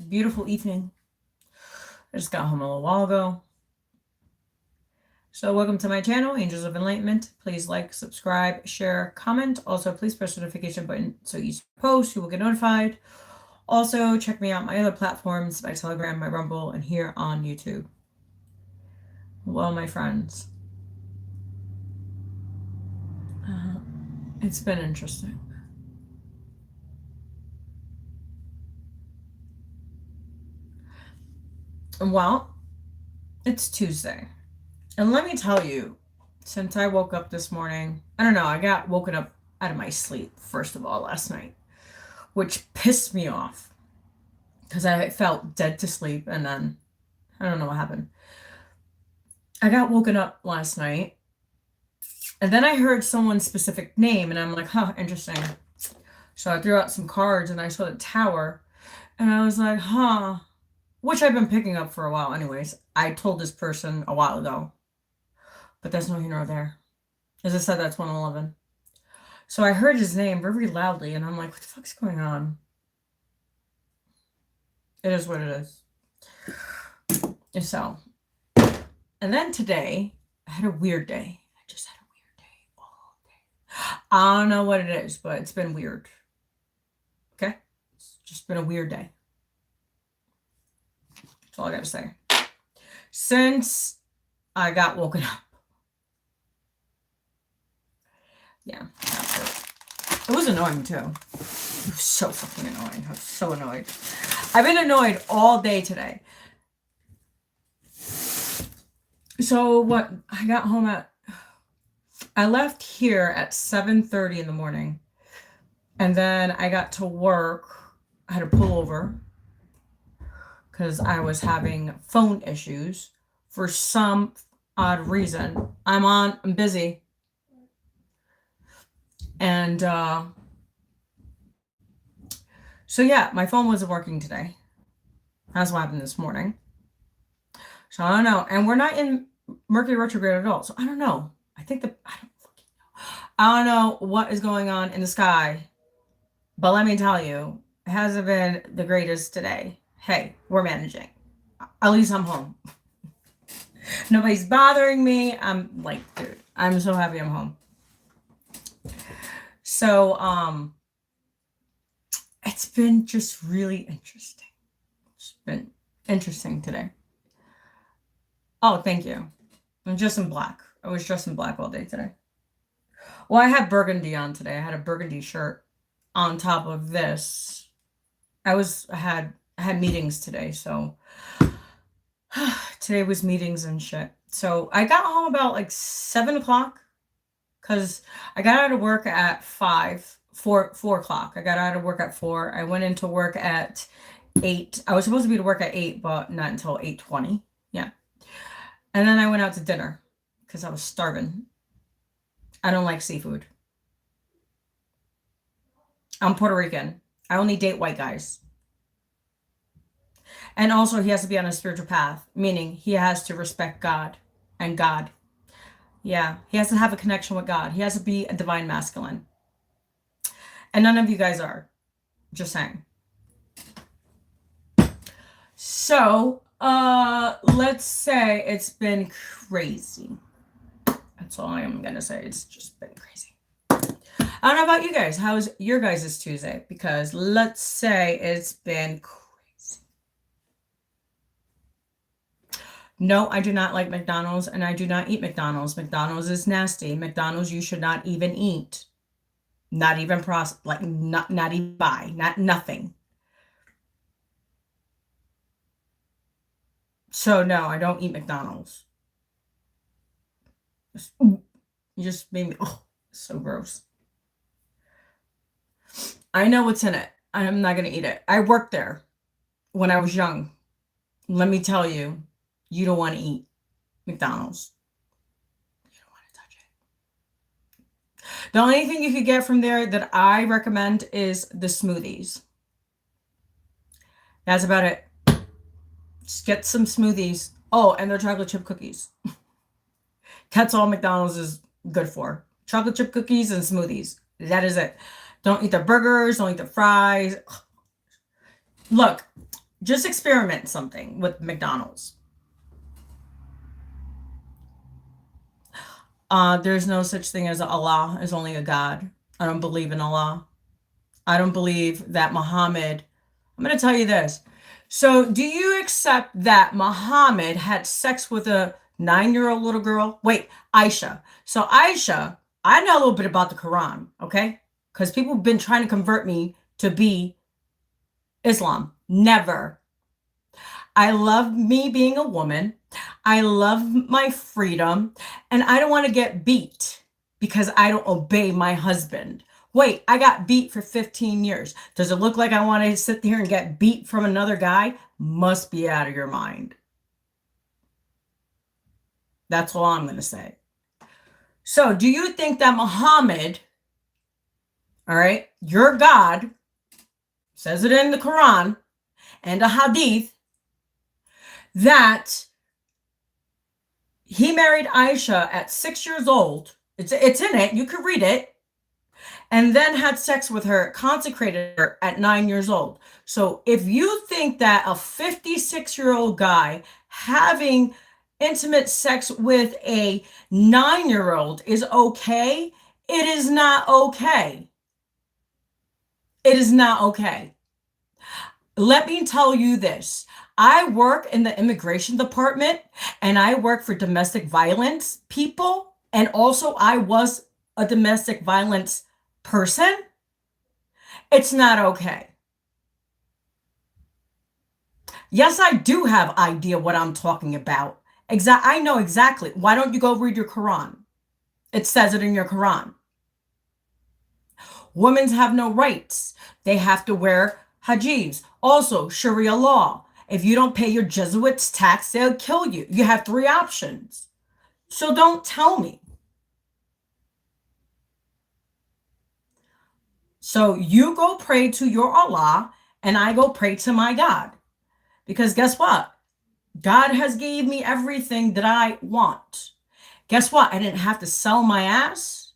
beautiful evening. I just got home a little while ago. So welcome to my channel, Angels of Enlightenment. Please like, subscribe, share, comment. Also, please press the notification button so you post, you will get notified. Also, check me out my other platforms, my Telegram, my Rumble, and here on YouTube. Well, my friends, it's been interesting. Well, it's Tuesday. And let me tell you, since I woke up this morning, I don't know, I got woken up out of my sleep, first of all, last night, which pissed me off because I felt dead to sleep. And then I don't know what happened. I got woken up last night and then I heard someone's specific name and I'm like, huh, interesting. So I threw out some cards and I saw the tower and I was like, huh, which I've been picking up for a while anyways. I told this person a while ago, but there's no here nor there. As I said, that's 111. So I heard his name very loudly and I'm like, what the fuck's going on? It is what it is. So, and then today, I had a weird day. I just had a weird day all day. I don't know what it is, but it's been weird. Okay? It's just been a weird day. That's all I gotta say. Since I got woken up. Yeah, that's it. It was annoying too. It was so fucking annoying. I was so annoyed. I've been annoyed all day today. So what, I got home I left here at 7:30 in the morning. And then I got to work. I had to pull over because I was having phone issues for some odd reason. I'm busy. And so yeah, my phone wasn't working today. That's what happened this morning. So I don't know. And we're not in Mercury retrograde at all. So I don't know. I don't fucking know. I don't know what is going on in the sky. But let me tell you, it hasn't been the greatest today. Hey, we're managing. At least I'm home. Nobody's bothering me. I'm like, dude, I'm so happy I'm home. So, it's been just really interesting. It's been interesting today. Oh, thank you. I'm just in black. I was dressed in black all day today. Well, I had burgundy on today. I had a burgundy shirt on top of this. I had meetings today, so today was meetings and shit. So I got home about like 7 o'clock because I got out of work at 4 o'clock. I got out of work at 4. I went into work at 8. I was supposed to be to work at 8, but not until 8:20. Yeah. And then I went out to dinner because I was starving. I don't like seafood. I'm Puerto Rican. I only date white guys. And also he has to be on a spiritual path, meaning he has to respect God and God. Yeah, he has to have a connection with God. He has to be a divine masculine. And none of you guys are. Just saying. So, let's say it's been crazy. That's all I'm going to say. It's just been crazy. I don't know about you guys. How's your guys' Tuesday? Because let's say it's been crazy. No, I do not like McDonald's and I do not eat McDonald's. McDonald's is nasty. McDonald's you should not even eat. Not even not even buy. Nothing. So no, I don't eat McDonald's. You just made me, so gross. I know what's in it. I'm not going to eat it. I worked there when I was young. Let me tell you, you don't want to eat McDonald's. You don't want to touch it. The only thing you could get from there that I recommend is the smoothies. That's about it. Just get some smoothies. Oh, and their chocolate chip cookies. That's all McDonald's is good for. Chocolate chip cookies and smoothies. That is it. Don't eat the burgers. Don't eat the fries. Look, Just experiment something with McDonald's. There's no such thing as Allah. There's only a God. I don't believe in Allah. I don't believe that Muhammad. I'm going to tell you this. So, do you accept that Muhammad had sex with a 9-year-old little girl? Wait, Aisha. So, Aisha, I know a little bit about the Quran, okay? Because people have been trying to convert me to be Islam. Never. I love me being a woman. I love my freedom. And I don't want to get beat because I don't obey my husband. Wait, I got beat for 15 years. Does it look like I want to sit here and get beat from another guy? Must be out of your mind. That's all I'm going to say. So, do you think that Muhammad, all right, your God, says it in the Quran and a hadith, that he married Aisha at 6 years old? It's in it. You could read it. And then had sex with her, consecrated her at 9 years old. So if you think that a 56-year-old guy having intimate sex with a 9-year-old is okay, it is not okay. It is not okay. Let me tell you this. I work in the immigration department and I work for domestic violence people. And also I was a domestic violence person. It's not okay. Yes, I do have idea what I'm talking about. I know exactly. Why don't you go read your Quran? It says it in your Quran. Women have no rights. They have to wear hijabs. Also, Sharia law. If you don't pay your Jesuits tax, they'll kill you. You have 3 options. So don't tell me. So you go pray to your Allah and I go pray to my God. Because guess what? God has gave me everything that I want. Guess what? I didn't have to sell my ass.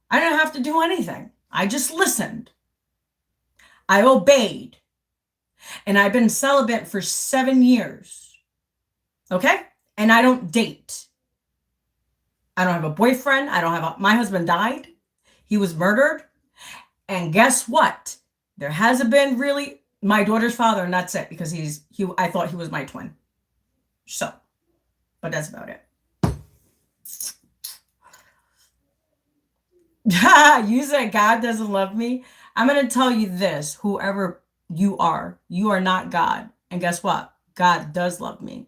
I didn't have to do anything. I just listened. I obeyed. And I've been celibate for 7 years. Okay? And I don't date. I don't have a boyfriend. My husband died. He was murdered. And guess what? There hasn't been really my daughter's father, and that's it, because I thought he was my twin. So, but that's about it. You said God doesn't love me. I'm going to tell you this, whoever you are not God. And guess what? God does love me.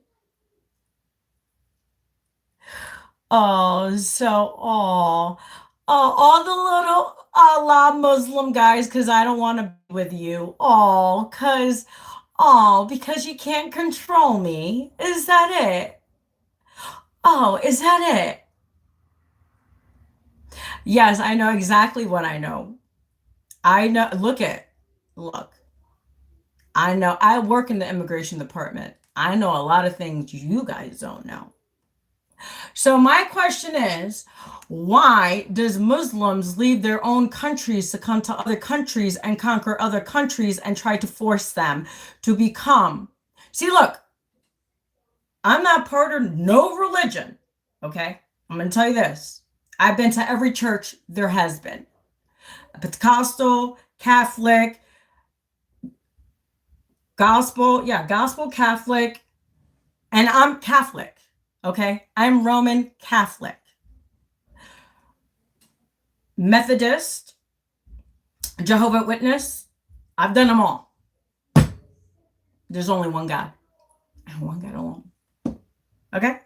Oh, all the little Allah Muslim guys, because I don't want to be with you. Because you can't control me. Is that it? Oh, is that it? Yes, I know exactly what I know. I know. Look. I know. I work in the immigration department. I know a lot of things you guys don't know. So my question is, why does Muslims leave their own countries to come to other countries and conquer other countries and try to force them to become? See, look, I'm not part of no religion, okay? I'm going to tell you this. I've been to every church there has been. Pentecostal, Catholic, gospel, Catholic, and I'm Catholic, okay? I'm Roman Catholic. Methodist, Jehovah's Witness, I've done them all. There's only one God. And one God alone. Okay?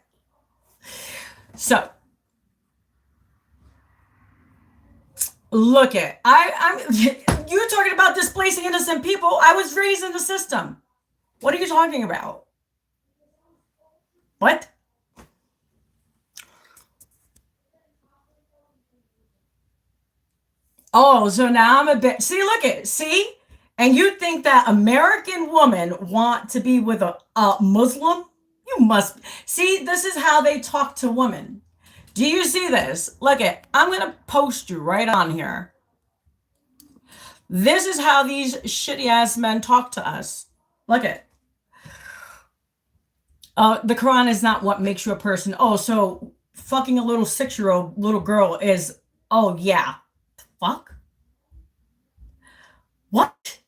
So, look at, you're talking about displacing innocent people. I was raised in the system. What are you talking about? What? Oh, so now I'm a bit, see? And you think that American women want to be with a Muslim? You must, see, this is how they talk to women. Do you see this? Look at, I'm going to post you right on here. This is how these shitty ass men talk to us. Look at, The Quran is not what makes you a person. Oh, so fucking a little 6-year-old little girl is, oh yeah. Fuck? What?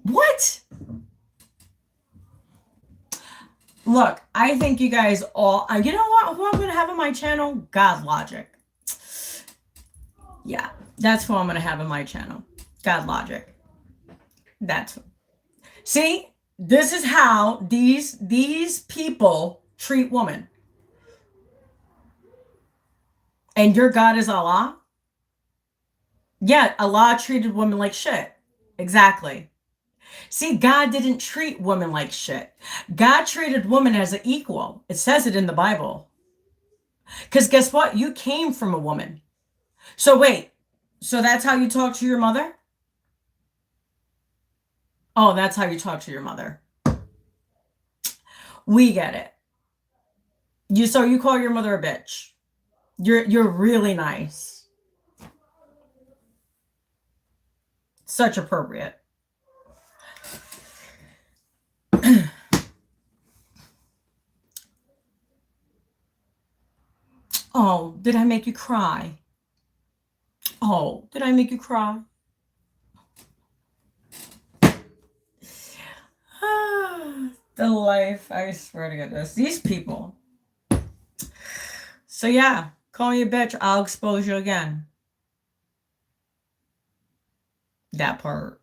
What? Look, I think you guys all, you know what? Who I'm going to have on my channel? God Logic. Yeah, that's who I'm going to have on my channel. God Logic. That's, see, this is how these people treat women. And your God is Allah? Yeah, Allah treated women like shit. Exactly. See, God didn't treat women like shit. God treated women as an equal. It says it in the Bible. Because guess what? You came from a woman. So wait, so that's how you talk to your mother? Oh, that's how you talk to your mother. We get it. So you call your mother a bitch. You're really nice. Such appropriate. Oh, did I make you cry? Oh, did I make you cry? The life, I swear to goodness. These people. So yeah, call me a bitch. I'll expose you again. That part.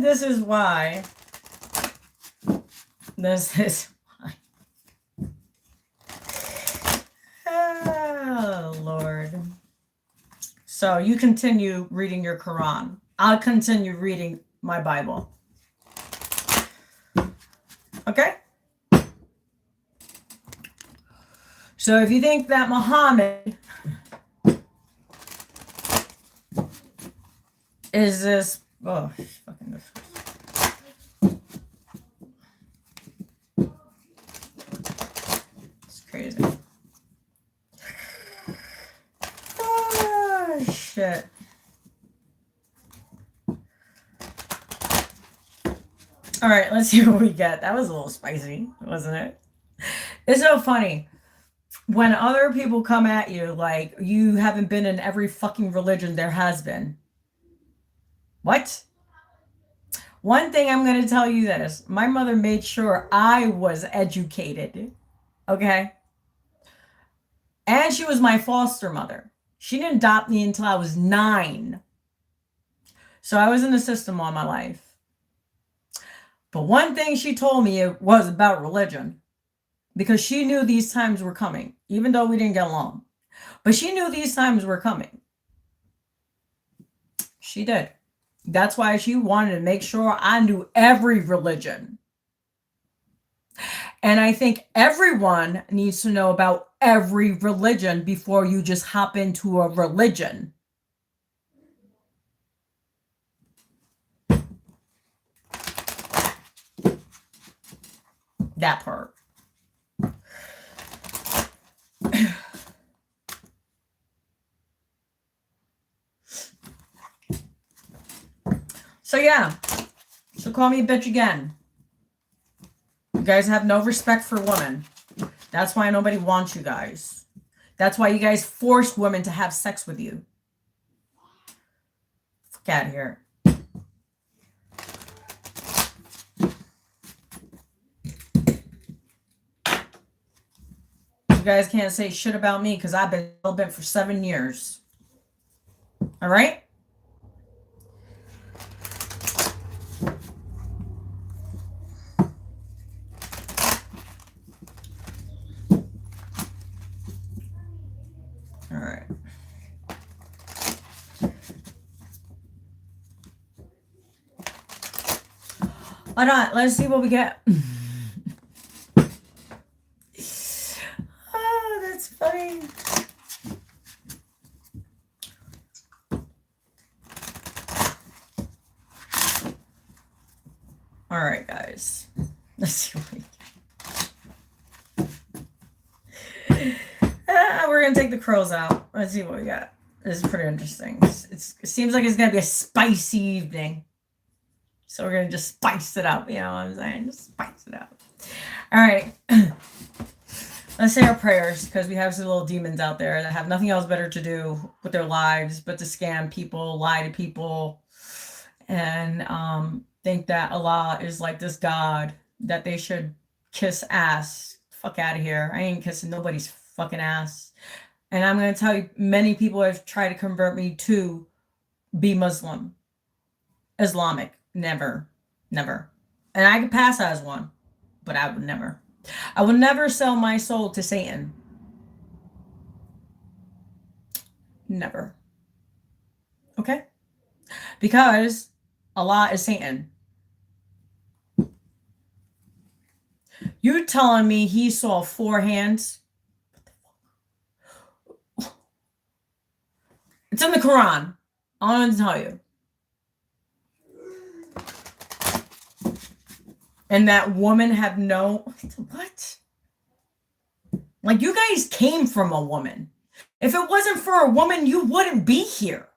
This is why. This is why. Oh, Lord. So you continue reading your Quran. I'll continue reading my Bible. Okay? So if you think that Muhammad is this, oh, fucking it's crazy. Oh, shit. All right, let's see what we get. That was a little spicy, wasn't it? It's so funny. When other people come at you like you haven't been in every fucking religion there has been. What? One thing I'm going to tell you this. My mother made sure I was educated. Okay? And she was my foster mother. She didn't adopt me until I was 9. So I was in the system all my life. But one thing she told me was about religion. Because she knew these times were coming. Even though we didn't get along. But she knew these times were coming. She did. That's why she wanted to make sure I knew every religion. And I think everyone needs to know about every religion before you just hop into a religion. That part. So yeah, so call me a bitch again. You guys have no respect for women. That's why nobody wants you guys. That's why you guys force women to have sex with you. Fuck out of here. You guys can't say shit about me because I've been celibate for 7 years. All right? All right. Hold on. Let's see what we get. Oh, that's funny. All right, guys. Let's see what we get. We're going to take the curls out. Let's see what we got. This is pretty interesting. It seems like it's going to be a spicy evening. So we're going to just spice it up. You know what I'm saying? Just spice it up. All right. Let's say our prayers, because we have some little demons out there that have nothing else better to do with their lives but to scam people, lie to people, and think that Allah is like this God that they should kiss ass. Fuck out of here. I ain't kissing nobody's fucking ass. And I'm going to tell you, many people have tried to convert me to be Muslim. Islamic. Never. Never. And I could pass as one, but I would never. I would never sell my soul to Satan. Never. Okay? Because Allah is Satan. You telling me he saw 4 hands? It's in the Quran. I want to tell you. And that woman had no... What? Like, you guys came from a woman. If it wasn't for a woman, you wouldn't be here.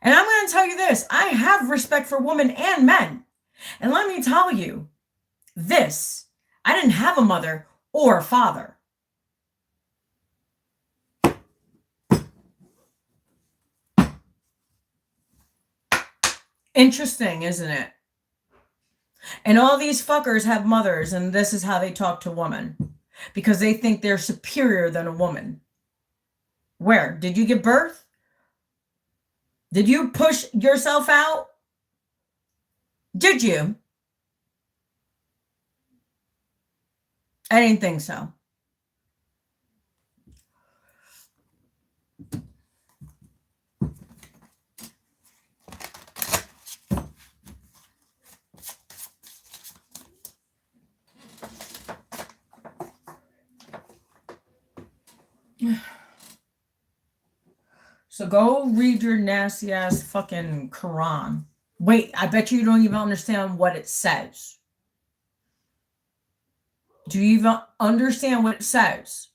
And I'm going to tell you this. I have respect for women and men. And let me tell you this. I didn't have a mother or a father. Interesting, isn't it? And all these fuckers have mothers, and this is how they talk to women. Because they think they're superior than a woman. Where? Did you give birth? Did you push yourself out? Did you? I didn't think so. So go read your nasty ass fucking Quran. Wait, I bet you don't even understand what it says. Do you even understand what it says?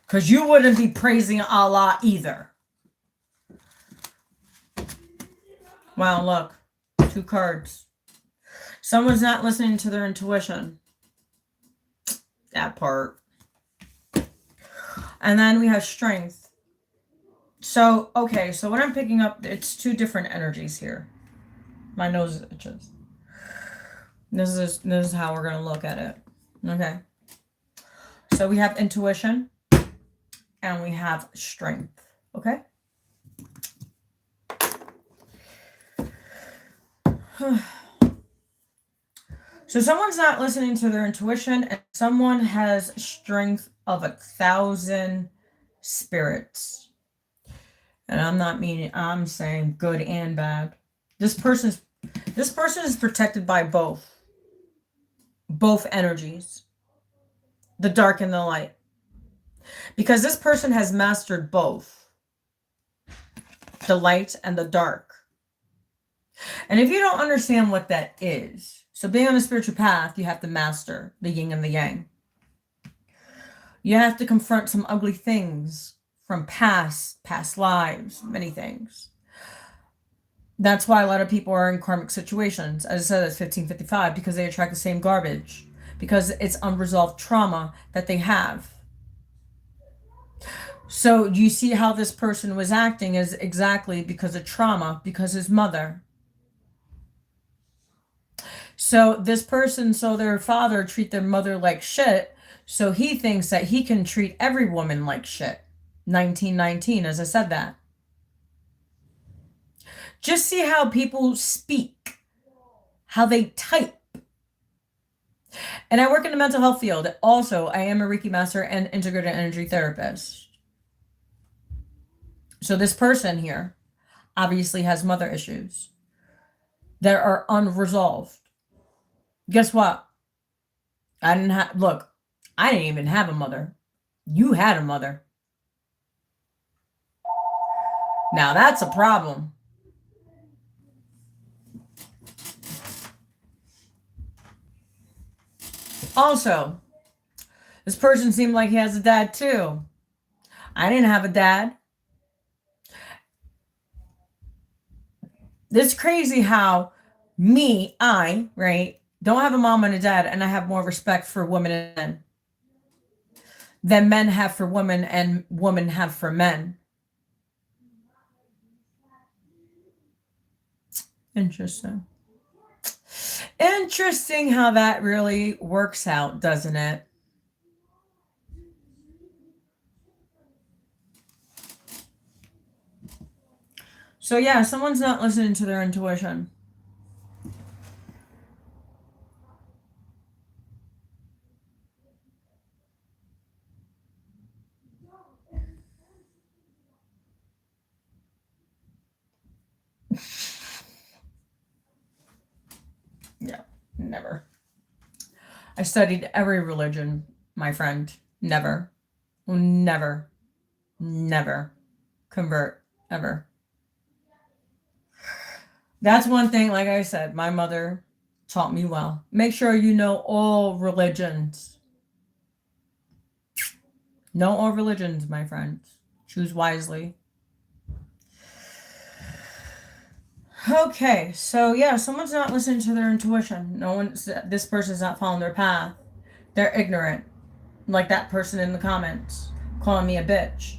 Because you wouldn't be praising Allah either. Wow, look. 2 cards. Someone's not listening to their intuition. That part. And then we have strength. So, okay, so what I'm picking up, it's 2 different energies here. My nose itches. This is how we're going to look at it. Okay. So we have intuition and we have strength. Okay. So someone's not listening to their intuition and someone has strength of 1,000 spirits. And I'm not meaning, I'm saying good and bad. This person is protected by both energies, the dark and the light. Because this person has mastered both, the light and the dark. And if you don't understand what that is, so being on a spiritual path, you have to master the yin and the yang. You have to confront some ugly things from past lives, many things. That's why a lot of people are in karmic situations. As I said, it's 1555 because they attract the same garbage. Because it's unresolved trauma that they have. So you see how this person was acting is exactly because of trauma, because his mother. So this person saw their father treat their mother like shit. So he thinks that he can treat every woman like shit. 1919, as I said that. Just see how people speak, how they type. And I work in the mental health field. Also, I am a Reiki master and integrated energy therapist. So this person here obviously has mother issues that are unresolved. Guess what? I didn't even have a mother. You had a mother. Now that's a problem. Also, This person seemed like he has a dad too. I didn't have a dad. It's crazy how I, right, don't have a mom and a dad, and I have more respect for women and men than men have for women and women have for men. Interesting. Interesting how that really works out, doesn't it? So yeah, someone's not listening to their intuition. Yeah, never. I studied every religion, my friend. Never. Never. Never convert ever. That's one thing, like I said, my mother taught me well. Make sure you know all religions. Know all religions, my friends. Choose wisely. Okay, so yeah, someone's not listening to their intuition. This person's not following their path. They're ignorant. Like that person in the comments calling me a bitch.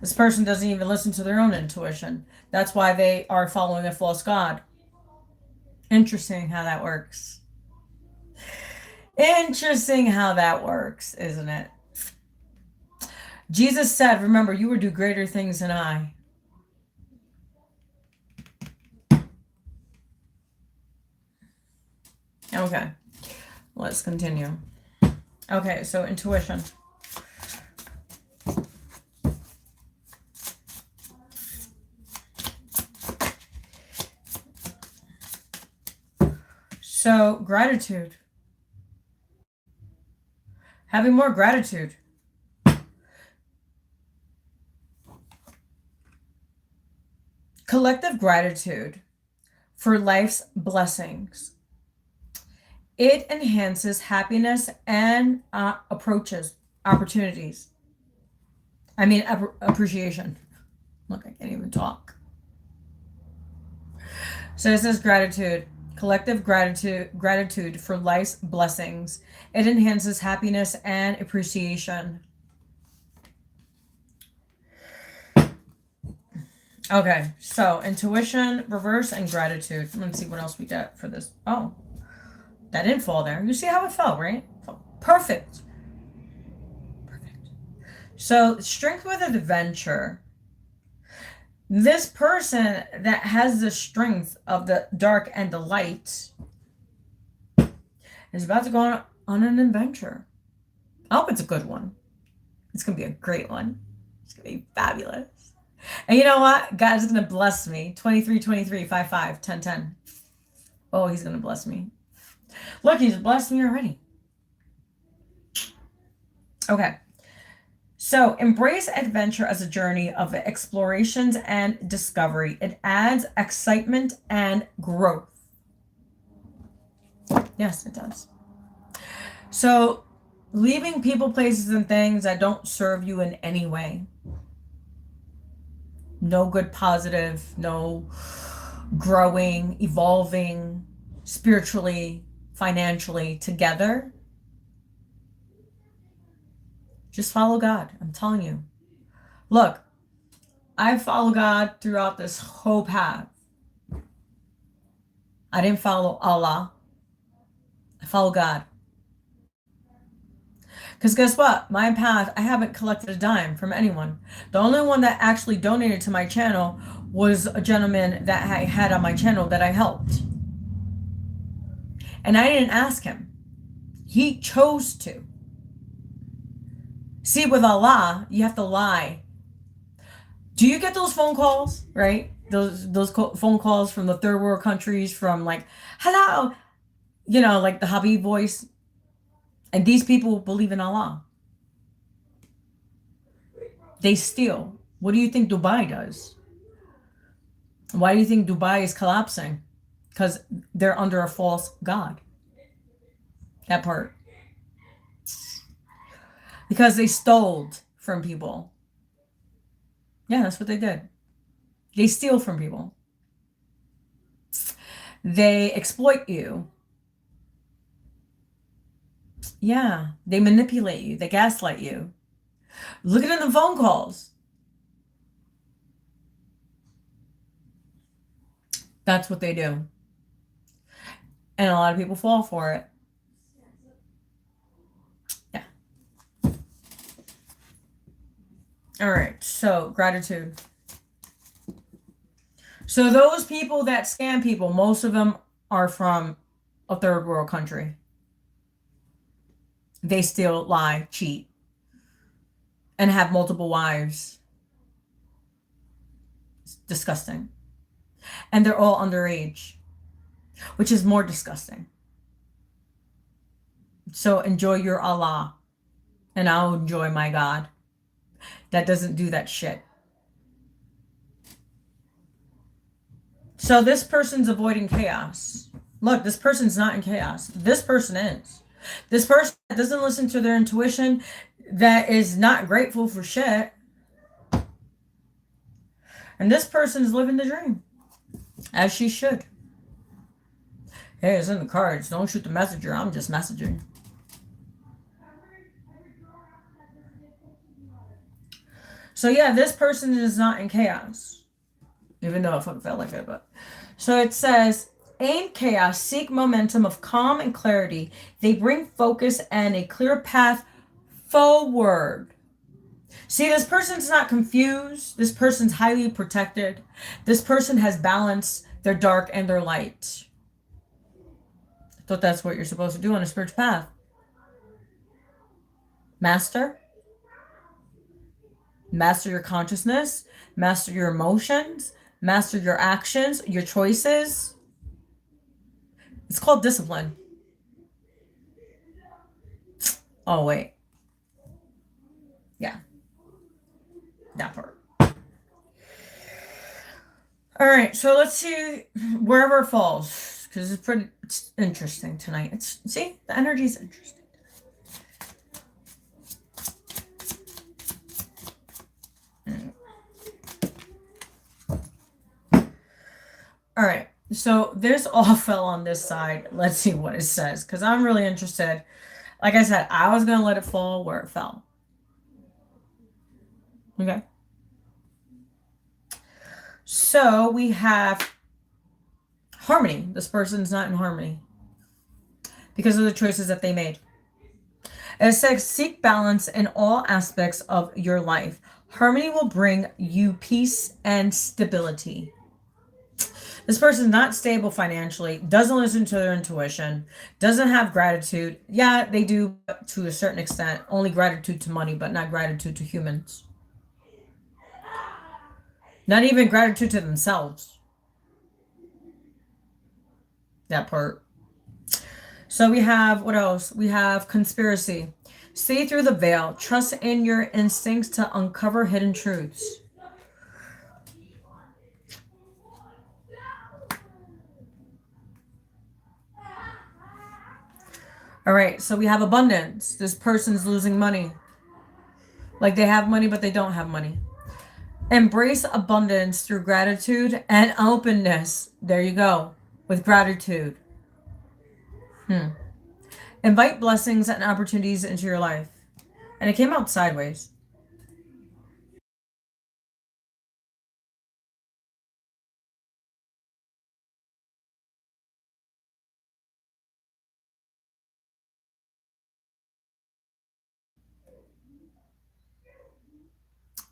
This person doesn't even listen to their own intuition. That's why they are following a false god. Interesting how that works. Interesting how that works, isn't it? Jesus said, remember, you will do greater things than I. Okay, let's continue. Okay, so intuition. So, gratitude. Having more gratitude. Collective gratitude for life's blessings. It enhances happiness and opportunities. Appreciation. Look, I can't even talk. So this is gratitude. Collective gratitude for life's blessings. It enhances happiness and appreciation. Okay, so intuition, reverse, and gratitude. Let's see what else we get for this. Oh, that didn't fall there. You see how it fell, right? Perfect. Perfect. So strength with adventure. This person that has the strength of the dark and the light is about to go on an adventure. I hope it's a good one. It's going to be a great one. It's going to be fabulous. And you know what? God is going to bless me. 23, 23, 5, 5, 10, 10. Oh, he's going to bless me. Look, he's blessed me already. Okay. So embrace adventure as a journey of explorations and discovery. It adds excitement and growth. Yes, it does. So leaving people, places, and things that don't serve you in any way. No good positive, no growing, evolving spiritually, financially together. Just follow God. I'm telling you. Look, I follow God throughout this whole path. I didn't follow Allah. I follow God. Because guess what? My path, I haven't collected a dime from anyone. The only one that actually donated to my channel was a gentleman that I had on my channel that I helped. And I didn't ask him. He chose to. See, with Allah, you have to lie. Do you get those phone calls, right? Those phone calls from the third world countries from like, hello, like the Habib voice. And these people believe in Allah. They steal. What do you think Dubai does? Why do you think Dubai is collapsing? Because they're under a false god. That part. because they stole from people. Yeah, that's what they did. They steal from people. They exploit you. Yeah, they manipulate you. They gaslight you. Look at it in the phone calls. That's what they do. And a lot of people fall for it. Yeah. All right. So, gratitude. So, those people that scam people, most of them are from a third world country. They steal, lie, cheat, and have multiple wives. It's disgusting. And they're all underage, which is more disgusting. So enjoy your Allah, and I'll enjoy my God. That doesn't do that shit. So this person's avoiding chaos. Look, this person's not in chaos. This person is. This person that doesn't listen to their intuition, that is not grateful for shit. And this person is living the dream, as she should. Hey, it's in the cards. Don't shoot the messenger. I'm just messaging. So yeah, this person is not in chaos. Even though it fucking felt like it, but. So it says, in chaos, seek momentum of calm and clarity. They bring focus and a clear path forward. See, this person's not confused. This person's highly protected. This person has balance, their dark and their light. I thought that's what you're supposed to do on a spiritual path. Master your consciousness, master your emotions, master your actions, your choices. It's called discipline. Oh, wait. Yeah. That part. All right, so let's see wherever it falls, because it's interesting tonight. See, the energy is interesting. All right, so this all fell on this side. Let's see what it says, because I'm really interested. Like I said, I was going to let it fall where it fell. Okay. So we have harmony. This person's not in harmony because of the choices that they made. It says, seek balance in all aspects of your life. Harmony will bring you peace and stability. This person's not stable financially, doesn't listen to their intuition, doesn't have gratitude. Yeah, they do to a certain extent. Only gratitude to money, but not gratitude to humans. Not even gratitude to themselves. That part. So we have, what else? We have conspiracy. See through the veil. Trust in your instincts to uncover hidden truths. All right, so we have abundance. This person's losing money. Like they have money, but they don't have money. Embrace abundance through gratitude and openness. There you go. With gratitude. Invite blessings and opportunities into your life. And it came out sideways.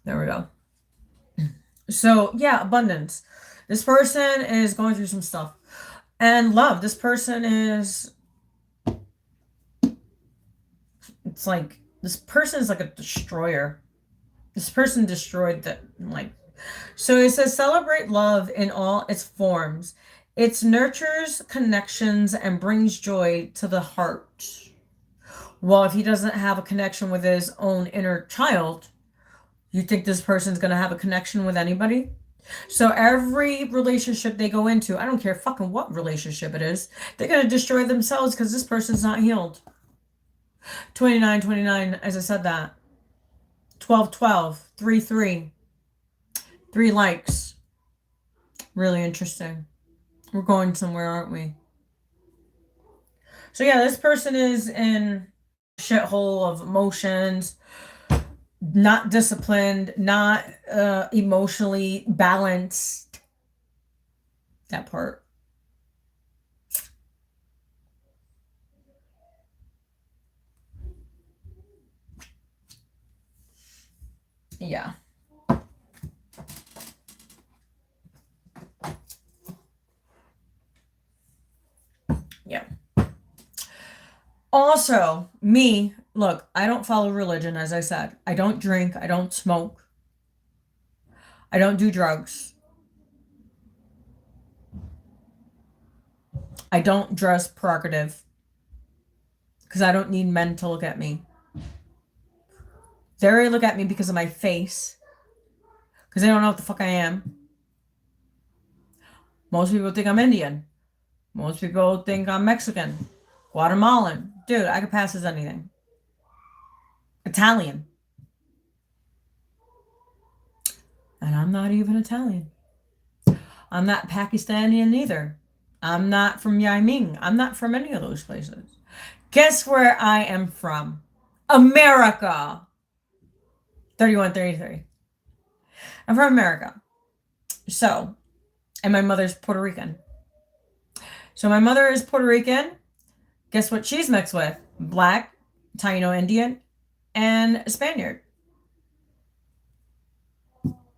There we go. So, yeah, abundance. This person is going through some stuff. And love. This person is... It's like... This person is like a destroyer. This person destroyed the... Like... So it says, celebrate love in all its forms. It nurtures connections and brings joy to the heart. Well, if he doesn't have a connection with his own inner child, you think this person's going to have a connection with anybody? So every relationship they go into, I don't care fucking what relationship it is, they're going to destroy themselves because this person's not healed. 29, as I said that. 12, 3. 3 likes. Really interesting. We're going somewhere, aren't we? So yeah, this person is in a shithole of emotions, not disciplined, not emotionally balanced. That part. Yeah. Yeah. Also, me, look, I don't follow religion, as I said. I don't drink. I don't smoke. I don't do drugs. I don't dress provocative because I don't need men to look at me. They already look at me because of my face, because they don't know what the fuck I am. Most people think I'm Indian. Most people think I'm Mexican, Guatemalan. Dude, I could pass as anything. Italian. And I'm not even Italian. I'm not Pakistani either. I'm not from Yiming. I'm not from any of those places. Guess where I am from? America. 3133. I'm from America. So, and my mother's Puerto Rican. So my mother is Puerto Rican. Guess what she's mixed with? Black, Taino Indian, and Spaniard.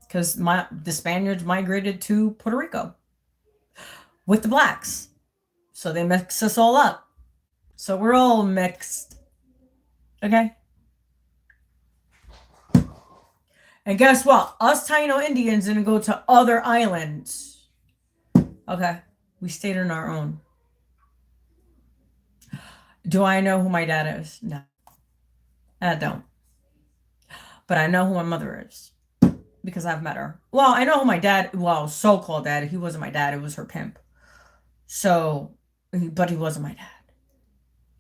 Because the Spaniards migrated to Puerto Rico with the blacks. So they mix us all up. So we're all mixed. Okay? And guess what? Us Taino Indians didn't go to other islands. Okay? We stayed on our own. Do I know who my dad is? No. I don't. But I know who my mother is. Because I've met her. Well, I know who my dad, well, so-called dad, he wasn't my dad, it was her pimp. So, but he wasn't my dad.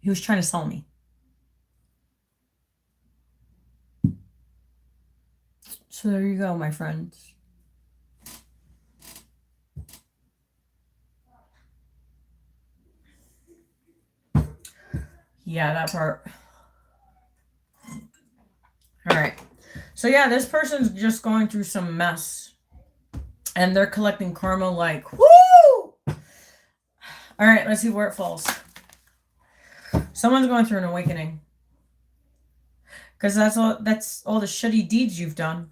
He was trying to sell me. So there you go, my friends. Yeah, that part. All right. So yeah, this person's just going through some mess. And they're collecting karma like, woo! All right, let's see where it falls. Someone's going through an awakening. Because that's all the shitty deeds you've done.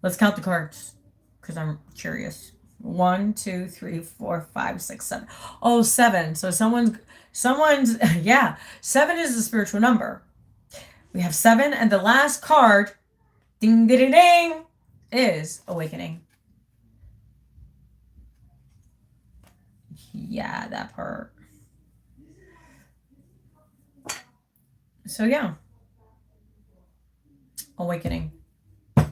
Let's count the cards. Because I'm curious. 1, 2, 3, 4, 5, 6, 7. Oh, 7. So someone's, yeah. 7 is the spiritual number. We have 7, and the last card, ding, ding, ding, is awakening. Yeah, that part. So yeah. Awakening. All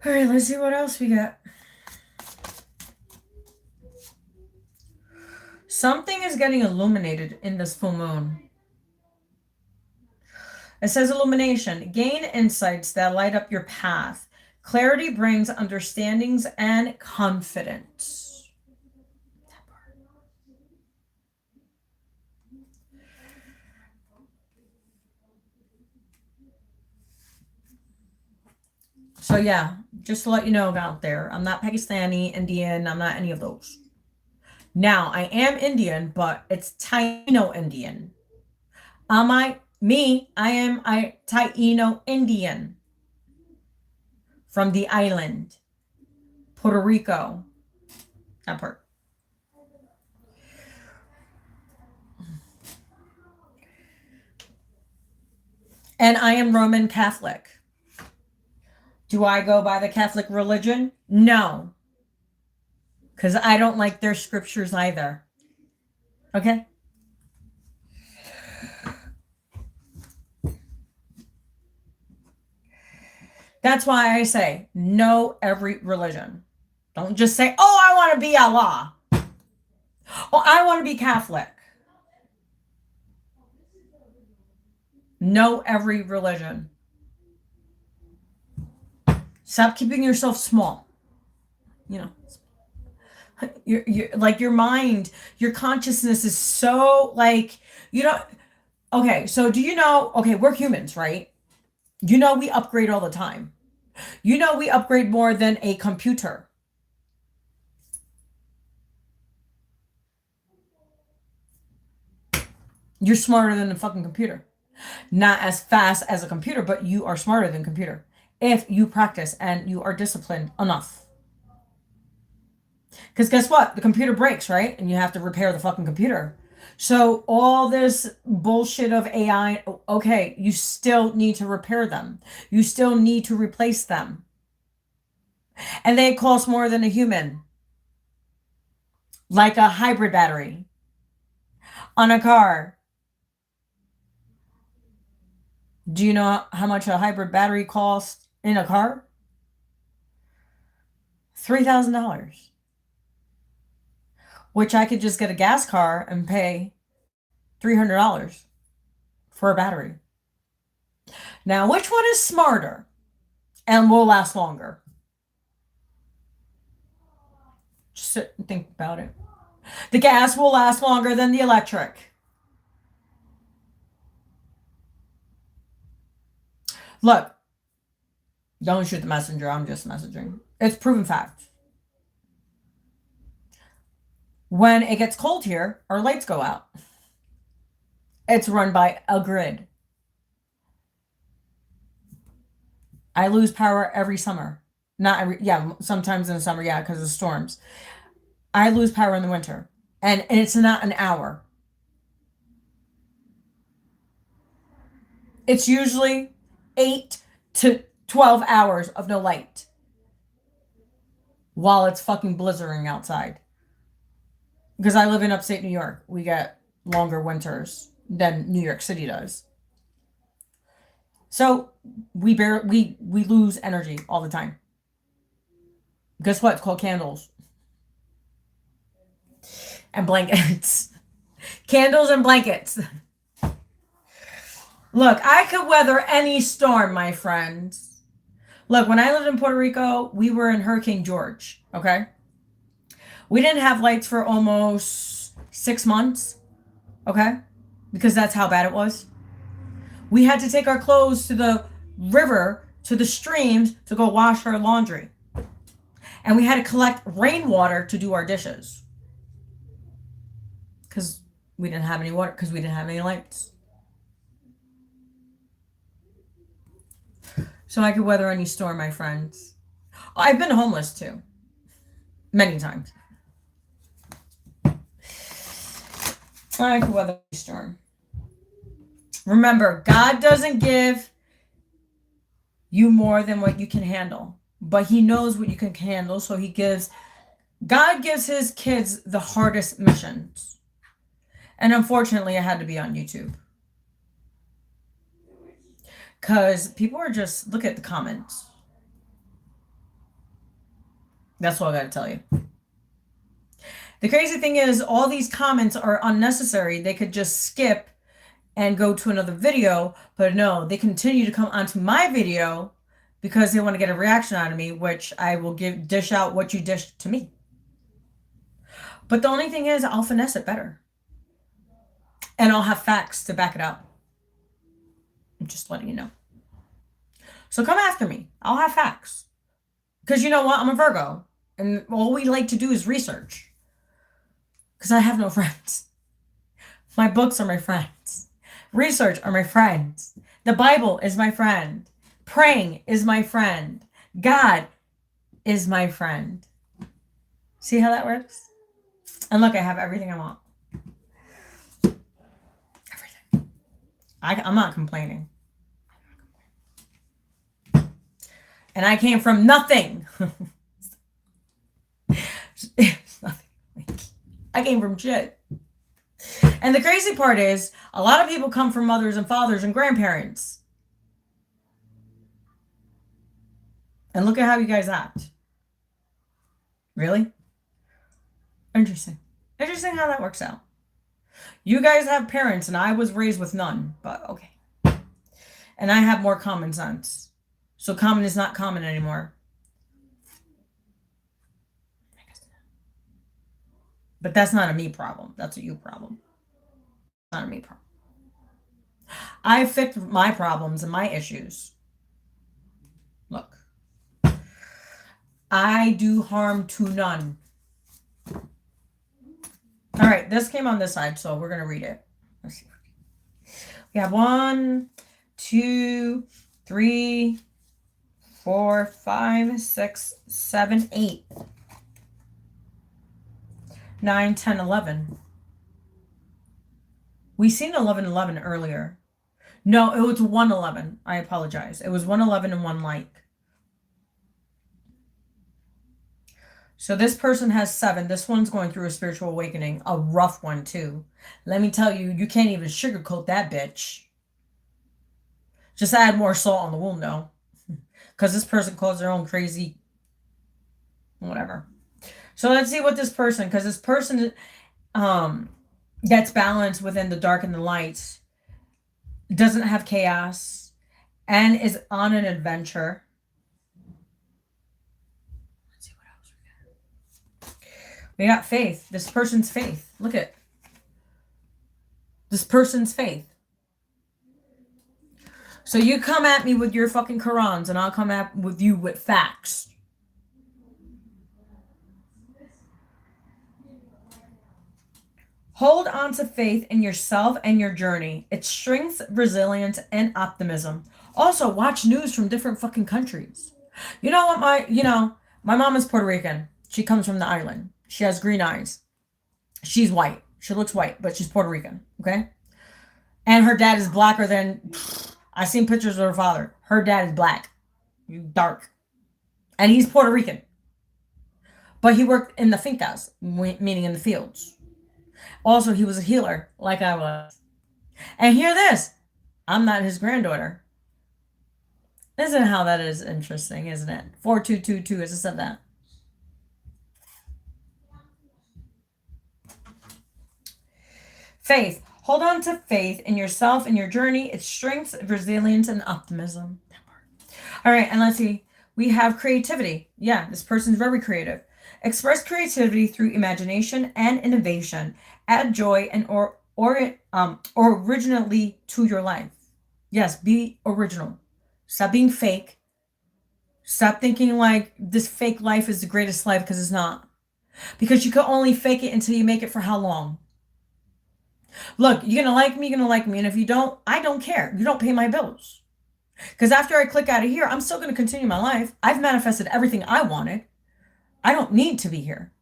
right, let's see what else we got. Something is getting illuminated in this full moon. It says illumination. Gain insights that light up your path. Clarity brings understandings and confidence. So yeah, just to let you know out there, I'm not Pakistani, Indian, I'm not any of those. Now, I am Indian, but it's Taino Indian. I am a Taino Indian from the island, Puerto Rico. That part. And I am Roman Catholic. Do I go by the Catholic religion? No. Because I don't like their scriptures either. Okay? That's why I say know every religion. Don't just say, oh, I want to be Allah. Oh, I want to be Catholic. Know every religion. Stop keeping yourself small. You know, you're like your mind, your consciousness is so like, you know, okay, so do you know, okay, we're humans, right? You know, we upgrade all the time. You know, we upgrade more than a computer. You're smarter than a fucking computer. Not as fast as a computer, but you are smarter than a computer if you practice and you are disciplined enough. Because guess what? The computer breaks, right? And you have to repair the fucking computer. So all this bullshit of AI, okay, you still need to repair them. You still need to replace them. And they cost more than a human. Like a hybrid battery on a car. Do you know how much a hybrid battery costs in a car? $3,000. Which I could just get a gas car and pay $300 for a battery. Now, which one is smarter and will last longer? Just sit and think about it. The gas will last longer than the electric. Look, don't shoot the messenger. I'm just messaging. It's proven fact. When it gets cold here, our lights go out. It's run by a grid. I lose power every summer. Not every, yeah, sometimes in the summer, yeah, because of storms. I lose power in the winter. And it's not an hour. It's usually 8 to 12 hours of no light while it's fucking blizzarding outside. Because I live in upstate New York. We get longer winters than New York City does. So we lose energy all the time. Guess what? It's called candles and blankets. Candles and blankets. Look, I could weather any storm, my friends. Look, when I lived in Puerto Rico, we were in Hurricane George, okay? We didn't have lights for almost 6 months, okay? Because that's how bad it was. We had to take our clothes to the river, to the streams, to go wash our laundry. And we had to collect rainwater to do our dishes. Because we didn't have any water, because we didn't have any lights. So I could weather any storm, my friends. I've been homeless too. Many times. I could weather any storm. Remember, God doesn't give you more than what you can handle. But he knows what you can handle. So God gives his kids the hardest missions. And unfortunately, I had to be on YouTube. Because people are just, look at the comments. That's all I got to tell you. The crazy thing is, all these comments are unnecessary. They could just skip and go to another video. But no, they continue to come onto my video because they want to get a reaction out of me, which I will dish out what you dished to me. But the only thing is, I'll finesse it better. And I'll have facts to back it up. I'm just letting you know. So come after me. I'll have facts. Because you know what? I'm a Virgo. And all we like to do is research. Because I have no friends. My books are my friends. Research are my friends. The Bible is my friend. Praying is my friend. God is my friend. See how that works? And look, I have everything I want. Everything. I'm not complaining. And I came from nothing. I came from shit. And the crazy part is, a lot of people come from mothers and fathers and grandparents. And look at how you guys act. Really? Interesting. Interesting how that works out. You guys have parents and I was raised with none, but okay. And I have more common sense. So common is not common anymore. But that's not a me problem. That's a you problem. Not a me problem. I fixed my problems and my issues. Look, I do harm to none. All right, this came on this side, so we're going to read it. Let's see. We have 1, 2, 3, 4, 5, 6, 7, 8, 9, 10, 11. We seen 11, 11 earlier. No, it was 111. I apologize. It was 111 and 1 like. So this person has 7. This one's going through a spiritual awakening, a rough one too. Let me tell you, you can't even sugarcoat that bitch. Just add more salt on the wound though. Because this person calls their own crazy whatever. So let's see what this person, because this person gets balanced within the dark and the light, doesn't have chaos, and is on an adventure. Let's see what else we got. Faith. This person's faith. Look at this person's faith. So you come at me with your fucking Qurans, and I'll come at with you with facts. Hold on to faith in yourself and your journey. Its strength, resilience, and optimism. Also, watch news from different fucking countries. You know what? My mom is Puerto Rican. She comes from the island. She has green eyes. She's white. She looks white, but she's Puerto Rican. Okay? And her dad is blacker than... I've seen pictures of her father. Her dad is black. Dark. And he's Puerto Rican. But he worked in the fincas, meaning in the fields. Also, he was a healer, like I was. And hear this. I'm not his granddaughter. Isn't how that is interesting, isn't it? 4222, as I said that. Faith. Hold on to faith in yourself and your journey, its strengths, resilience, and optimism. All right, and let's see. We have creativity. Yeah, this person's very creative. Express creativity through imagination and innovation. Add joy and originally to your life. Yes, be original. Stop being fake. Stop thinking like this fake life is the greatest life, because it's not. Because you can only fake it until you make it for how long? Look, you're going to like me, you're going to like me. And if you don't, I don't care. You don't pay my bills. Because after I click out of here, I'm still going to continue my life. I've manifested everything I wanted. I don't need to be here.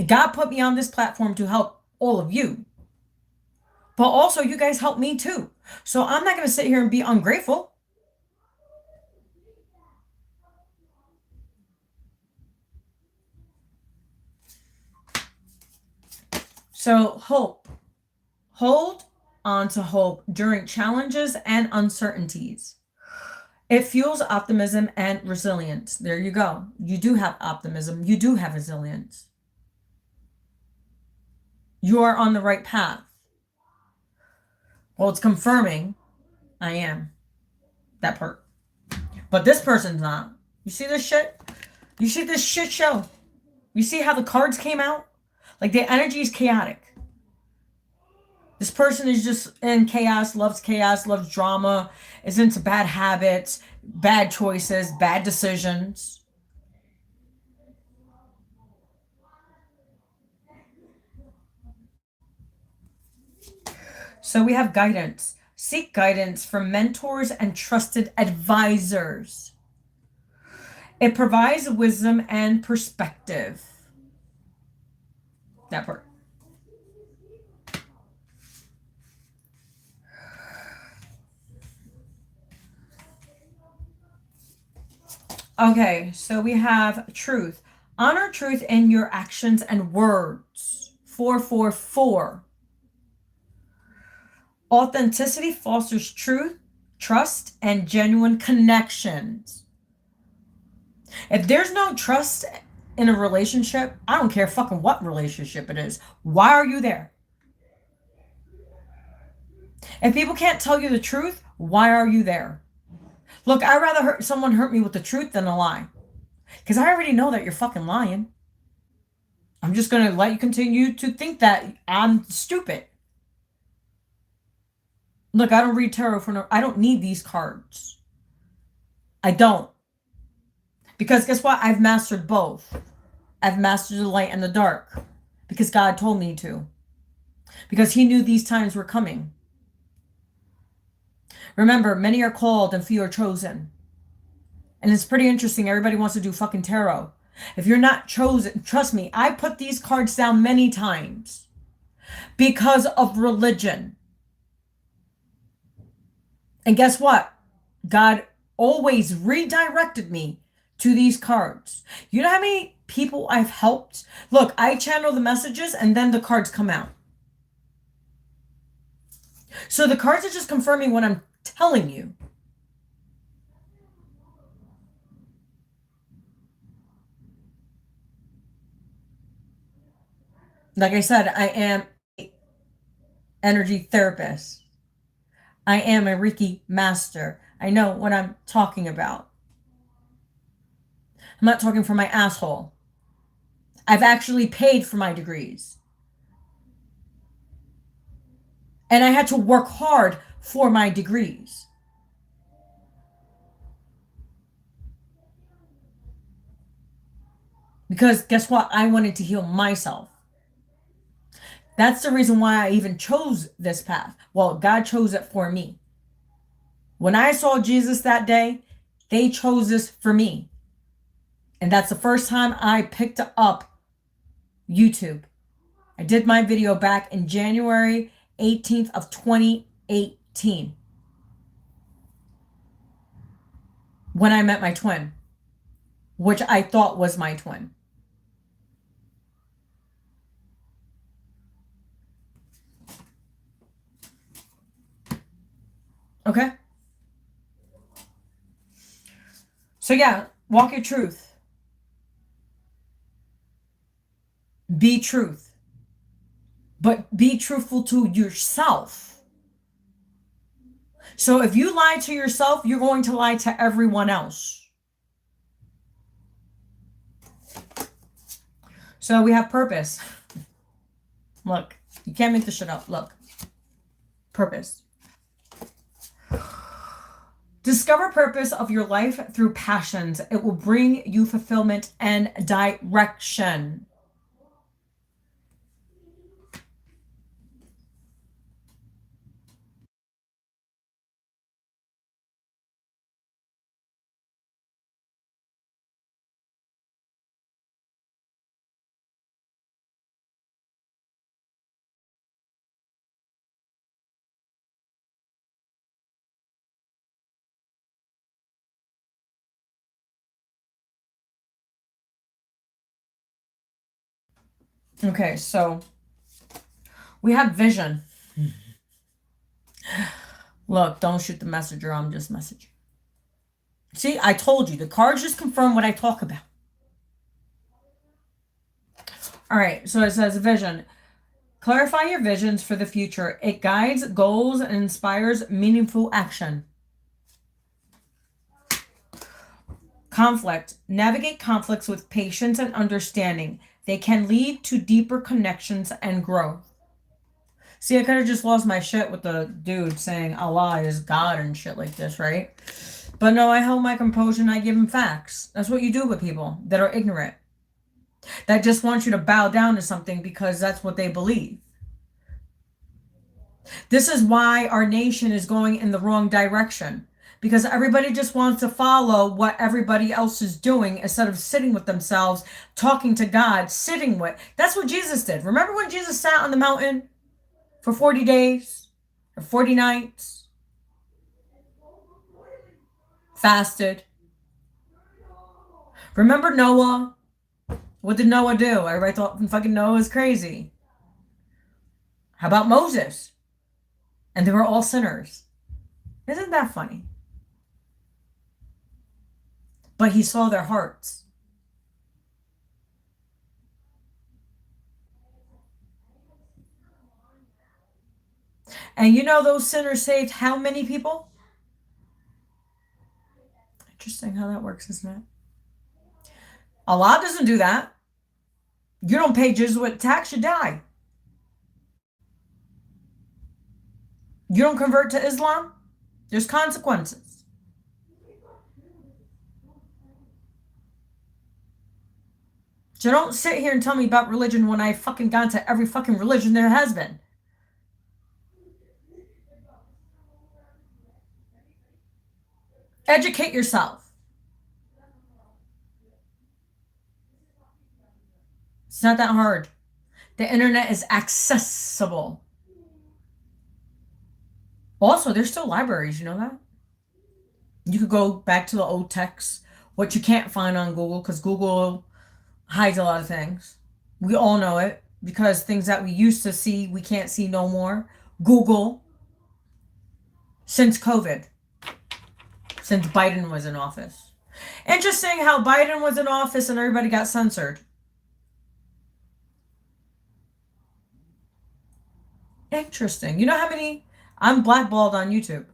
God put me on this platform to help all of you. But also, you guys help me too. So I'm not going to sit here and be ungrateful. So hope. Hold on to hope during challenges and uncertainties. It fuels optimism and resilience. There you go. You do have optimism. You do have resilience. You are on the right path. Well, it's confirming I am that part. But this person's not. You see this shit? You see this shit show? You see how the cards came out? Like, the energy is chaotic. This person is just in chaos, loves drama, is into bad habits, bad choices, bad decisions. So we have guidance. Seek guidance from mentors and trusted advisors. It provides wisdom and perspective. That part. Okay, so we have truth. Honor truth in your actions and words. 444. Authenticity fosters truth, trust, and genuine connections. If there's no trust in a relationship, I don't care fucking what relationship it is. Why are you there? If people can't tell you the truth, why are you there? Look, I'd rather someone hurt me with the truth than a lie. Because I already know that you're fucking lying. I'm just going to let you continue to think that I'm stupid. Look, I don't read tarot for no... I don't need these cards. I don't. Because guess what? I've mastered both. I've mastered the light and the dark. Because God told me to. Because he knew these times were coming. Remember, many are called and few are chosen. And it's pretty interesting. Everybody wants to do fucking tarot. If you're not chosen, trust me, I put these cards down many times because of religion. And guess what? God always redirected me to these cards. You know how many people I've helped? Look, I channel the messages and then the cards come out. So the cards are just confirming what I'm telling you. Like I said, I am an energy therapist. I am a Reiki master. I know what I'm talking about. I'm not talking from my asshole. I've actually paid for my degrees. And I had to work hard for my degrees. Because guess what? I wanted to heal myself. That's the reason why I even chose this path. Well, God chose it for me. When I saw Jesus that day, they chose this for me. And that's the first time I picked up YouTube. I did my video back in January 18th of 2018. When I met my twin, which I thought was my twin. Okay? So yeah, walk your truth. Be truth. But be truthful to yourself. So if you lie to yourself, you're going to lie to everyone else. So we have purpose. Look, you can't make this shit up. Look. Purpose. Discover purpose of your life through passions. It will bring you fulfillment and direction. Okay, so we have vision. Look, don't shoot the messenger. I'm just messaging. See, I told you. The cards just confirm what I talk about. All right, so it says vision. Clarify your visions for the future. It guides goals and inspires meaningful action. Conflict. Navigate conflicts with patience and understanding. They can lead to deeper connections and growth. See, I could have just lost my shit with the dude saying Allah is God and shit like this, right? But no, I held my composure and I give him facts. That's what you do with people that are ignorant. That just want you to bow down to something because that's what they believe. This is why our nation is going in the wrong direction. Because everybody just wants to follow what everybody else is doing instead of sitting with themselves, talking to God, sitting with. That's what Jesus did. Remember when Jesus sat on the mountain for 40 days or 40 nights? Fasted. Remember Noah? What did Noah do? Everybody thought fucking Noah was crazy. How about Moses? And they were all sinners. Isn't that funny? But he saw their hearts. And you know those sinners saved how many people? Interesting how that works, isn't it? Allah doesn't do that. You don't pay Jesuit tax, you die. You don't convert to Islam, there's consequences. So don't sit here and tell me about religion when I've fucking gone to every fucking religion there has been. Educate yourself. It's not that hard. The internet is accessible. Also, there's still libraries, you know that? You could go back to the old texts, what you can't find on Google, because Google hides a lot of things. We all know it because things that we used to see, we can't see no more. Google, since COVID, since Biden was in office. Interesting how Biden was in office and everybody got censored. Interesting. You know how many? I'm blackballed on YouTube.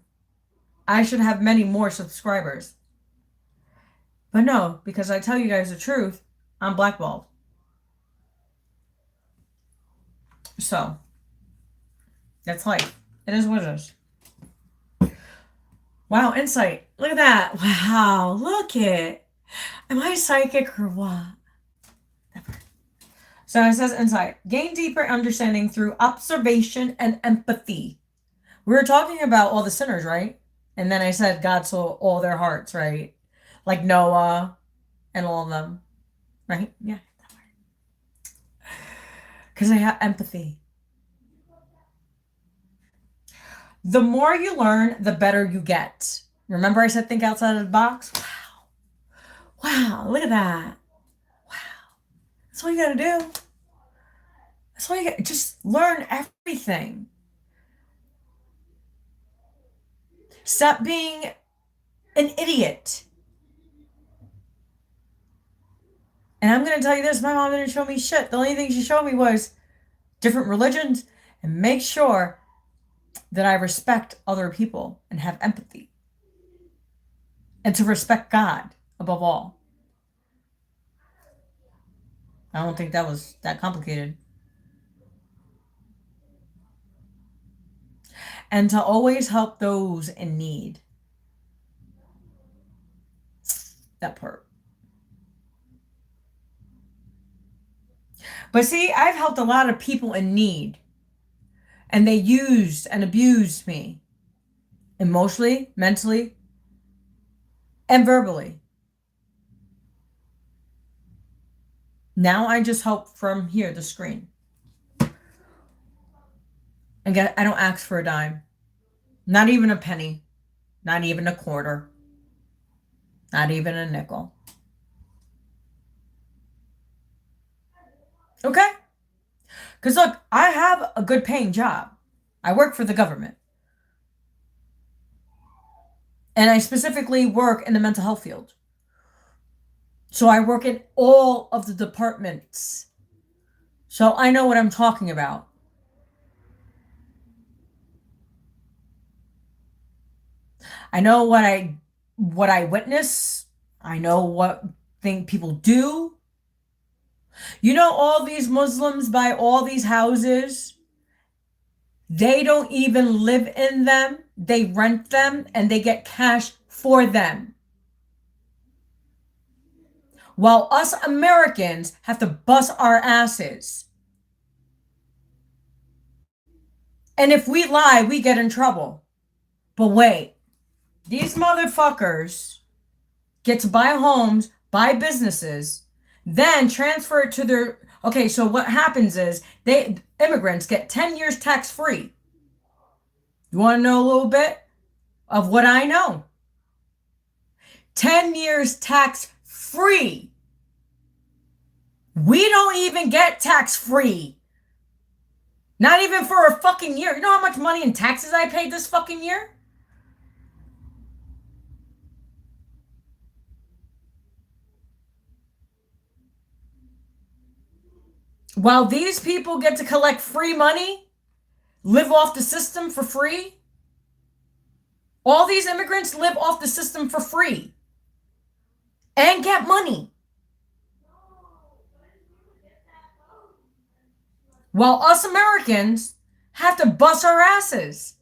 I should have many more subscribers. But no, because I tell you guys the truth, I'm blackballed. So, that's life. It is what it is. Wow, insight. Look at that. Wow, look it. Am I psychic or what? So it says insight. Gain deeper understanding through observation and empathy. We were talking about all the sinners, right? And then I said God saw all their hearts, right? Like Noah and all of them, right? Yeah. Because I have empathy. The more you learn, the better you get. Remember I said think outside of the box? Wow. Wow, look at that. Wow. That's all you gotta do. That's all you got. Just learn everything. Stop being an idiot. And I'm gonna tell you this, my mom didn't show me shit. The only thing she showed me was different religions and make sure that I respect other people and have empathy. And to respect God above all. I don't think that was that complicated. And to always help those in need. That part. But see, I've helped a lot of people in need. And they used and abused me. Emotionally, mentally, and verbally. Now I just help from here, the screen. And I don't ask for a dime. Not even a penny. Not even a quarter. Not even a nickel. Okay? Because look, I have a good paying job. I work for the government. And I specifically work in the mental health field. So I work in all of the departments. So I know what I'm talking about. I know what I witness. I know what thing people do. You know, all these Muslims buy all these houses. They don't even live in them. They rent them and they get cash for them. While us Americans have to bust our asses. And if we lie, we get in trouble. But wait, these motherfuckers get to buy homes, buy businesses, then transfer it to their... Okay, so what happens is immigrants get 10 years tax free. You want to know a little bit of what I know? 10 years tax free. We don't even get tax free. Not even for a fucking year. You know how much money in taxes I paid this fucking year? While these people get to collect free money, live off the system for free. All these immigrants live off the system for free and get money. While us Americans have to bust our asses.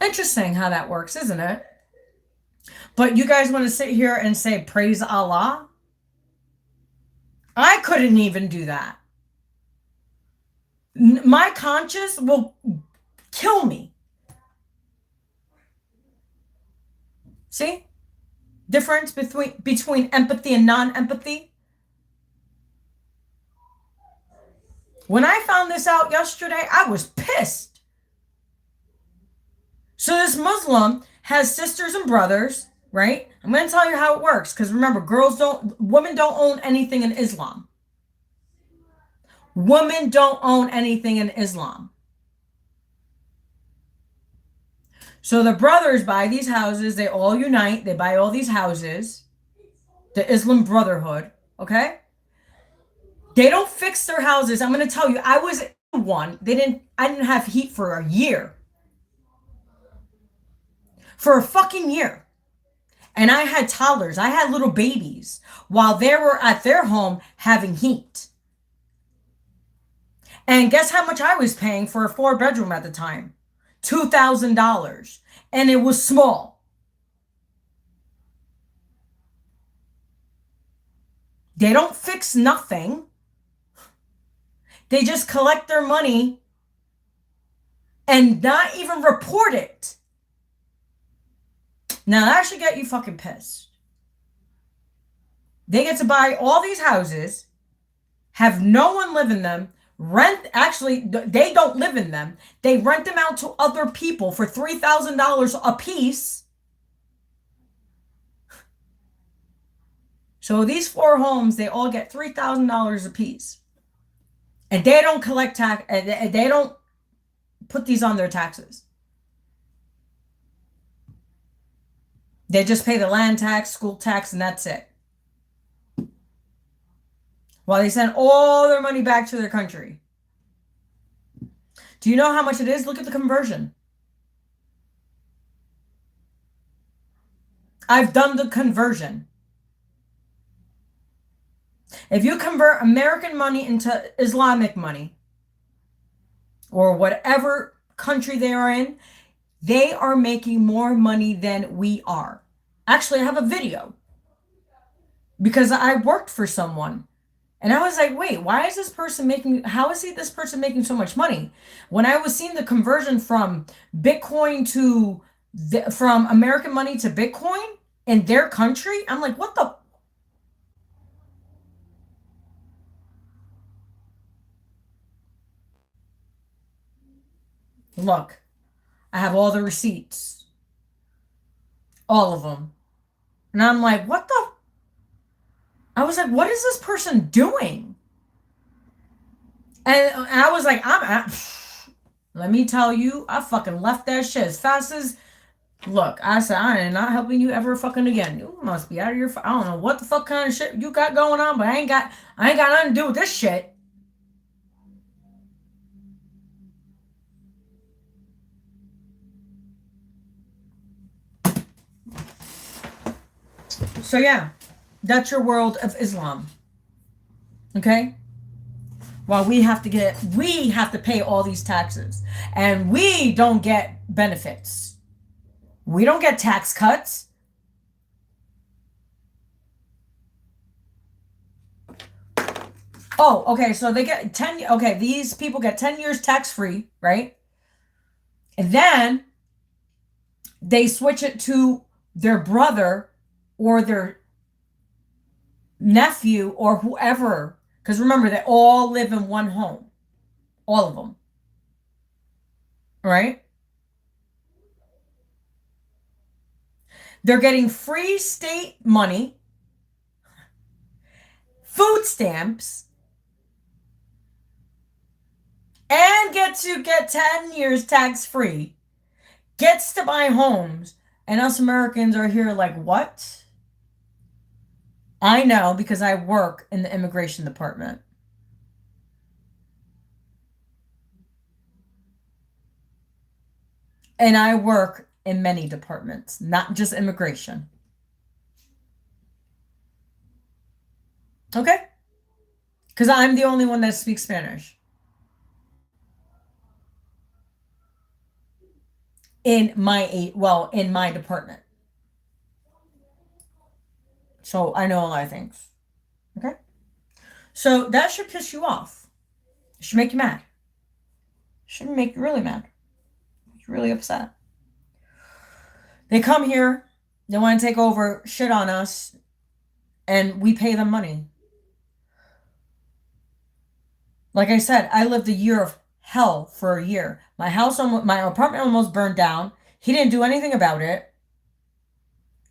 Interesting how that works, isn't it? But you guys want to sit here and say, praise Allah? I couldn't even do that. My conscience will kill me. See? Difference between empathy and non-empathy. When I found this out yesterday, I was pissed. So this Muslim has sisters and brothers, right? I'm going to tell you how it works. Because remember, women don't own anything in Islam. Women don't own anything in Islam. So the brothers buy these houses. They all unite. They buy all these houses. The Islam Brotherhood, okay? They don't fix their houses. I'm going to tell you, I was in one. I didn't have heat for a year. For a fucking year. And I had toddlers. I had little babies while they were at their home having heat. And guess how much I was paying for a 4-bedroom at the time? $2,000. And it was small. They don't fix nothing. They just collect their money and not even report it. Now that should get you fucking pissed. They get to buy all these houses, have no one live in them, actually, they don't live in them. They rent them out to other people for $3,000 a piece. So these 4 homes, they all get $3,000 a piece. And they don't collect tax, they don't put these on their taxes. They just pay the land tax, school tax, and that's it. While they send all their money back to their country. Do you know how much it is? Look at the conversion. I've done the conversion. If you convert American money into Islamic money, or whatever country they are in, they are making more money than we are. Actually, I have a video because I worked for someone and I was like, wait, why is this person this person making so much money? When I was seeing the conversion from Bitcoin from American money to Bitcoin in their country, I'm like, what the? Look, I have all the receipts. All of them. And I'm like, what the? I was like, what is this person doing? And I was like, let me tell you, I fucking left that shit as fast as, look, I said, I am not helping you ever fucking again. You must be out of your, I don't know what the fuck kind of shit you got going on, but I ain't got nothing to do with this shit. So yeah, that's your world of Islam. Okay? While we have to pay all these taxes. And we don't get benefits. We don't get tax cuts. Oh, okay, so they get these people get 10 years tax-free, right? And then they switch it to their brother or their nephew or whoever. Because remember, they all live in one home. All of them. Right? They're getting free state money, food stamps, and get 10 years tax-free. Gets to buy homes. And us Americans are here like, what? I know because I work in the immigration department. And I work in many departments, not just immigration. Okay? Because I'm the only one that speaks Spanish in my department. So I know a lot of things. Okay? So that should piss you off. It should make you mad. It should make you really mad. You're really upset. They come here, they want to take over, shit on us, and we pay them money. Like I said, I lived a year of hell for a year. My apartment almost burned down. He didn't do anything about it,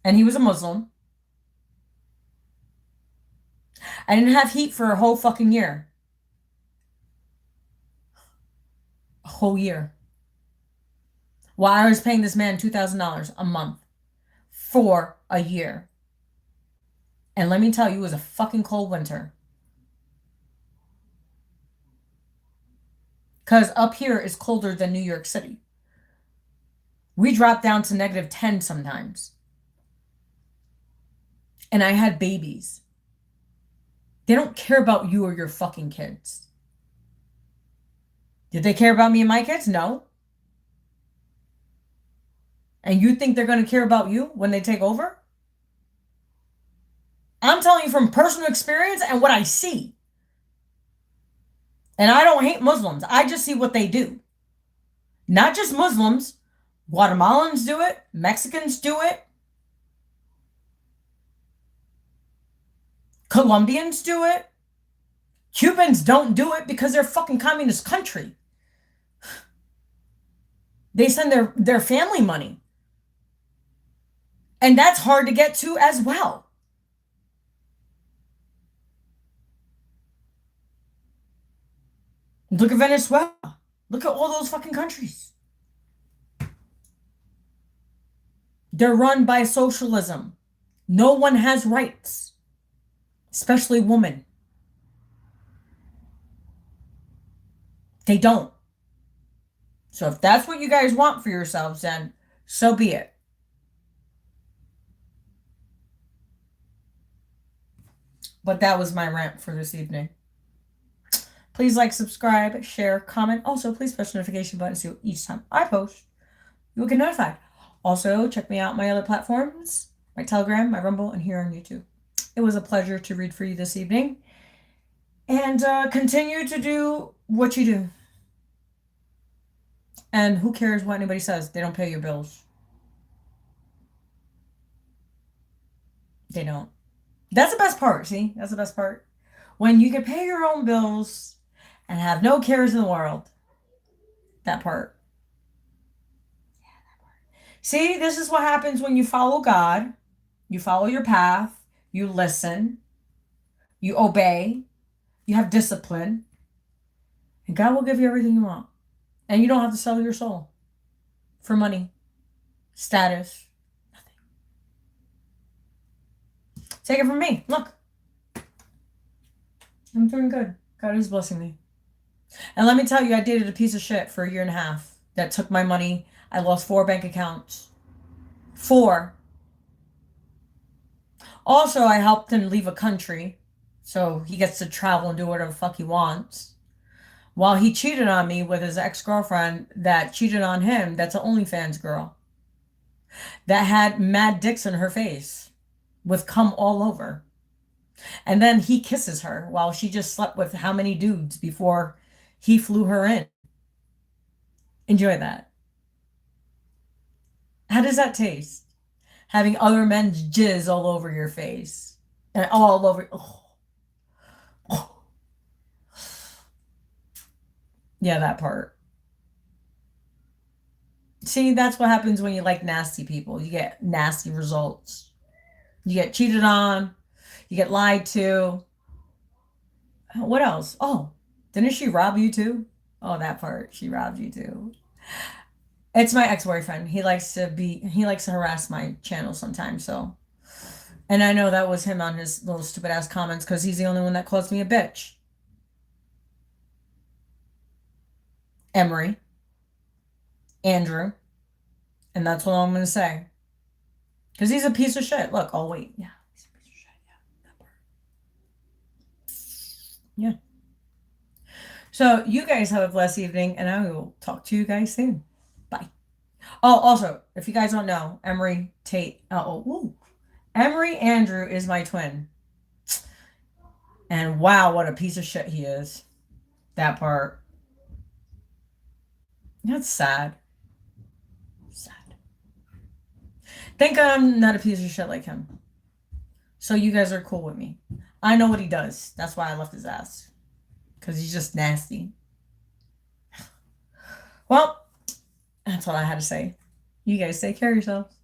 and he was a Muslim. I didn't have heat for a whole fucking year. A whole year. While I was paying this man $2,000 a month for a year. And let me tell you, it was a fucking cold winter. Because up here is colder than New York City. We dropped down to -10 sometimes. And I had babies. They don't care about you or your fucking kids. Did they care about me and my kids? No. And you think they're going to care about you when they take over? I'm telling you from personal experience and what I see. And I don't hate Muslims. I just see what they do. Not just Muslims. Guatemalans do it. Mexicans do it. Colombians do it. Cubans don't do it because they're a fucking communist country. They send their family money. And that's hard to get to as well. Look at Venezuela. Look at all those fucking countries. They're run by socialism. No one has rights, especially women. They don't. So if that's what you guys want for yourselves, then so be it. But that was my rant for this evening. Please like, subscribe, share, comment. Also, please press the notification button so each time I post, you will get notified. Also, check me out on my other platforms, my Telegram, my Rumble, and here on YouTube. It was a pleasure to read for you this evening. And continue to do what you do. And who cares what anybody says? They don't pay your bills. They don't. That's the best part, see? That's the best part. When you can pay your own bills and have no cares in the world. That part. Yeah, that part. See, this is what happens when you follow God. You follow your path. You listen. You obey. You have discipline. And God will give you everything you want. And you don't have to sell your soul for money, status, nothing. Take it from me. Look. I'm doing good. God is blessing me. And let me tell you, I dated a piece of shit for a year and a half that took my money. I lost 4 bank accounts. 4. Also, I helped him leave a country so he gets to travel and do whatever the fuck he wants. While he cheated on me with his ex-girlfriend that cheated on him, that's an OnlyFans girl. That had mad dicks in her face with cum all over. And then he kisses her while she just slept with how many dudes before he flew her in. Enjoy that. How does that taste? Having other men's jizz all over your face. And all over. Oh. Oh. Yeah, that part. See, that's what happens when you like nasty people. You get nasty results. You get cheated on. You get lied to. What else? Oh, didn't she rob you too? Oh, that part. She robbed you too. It's my ex-boyfriend. He likes to harass my channel sometimes, so. And I know that was him on his little stupid ass comments because he's the only one that calls me a bitch. Emery. Andrew. And that's what I'm going to say. Because he's a piece of shit. Look, oh, wait. Yeah, he's a piece of shit. Yeah, that part. Yeah. So you guys have a blessed evening, and I will talk to you guys soon. Bye. Oh, also, if you guys don't know, Emery Tate. Emery Andrew is my twin. And wow, what a piece of shit he is. That part. That's sad. Sad. Think I'm not a piece of shit like him. So you guys are cool with me. I know what he does. That's why I left his ass. Because he's just nasty. Well, that's what I had to say. You guys take care of yourselves.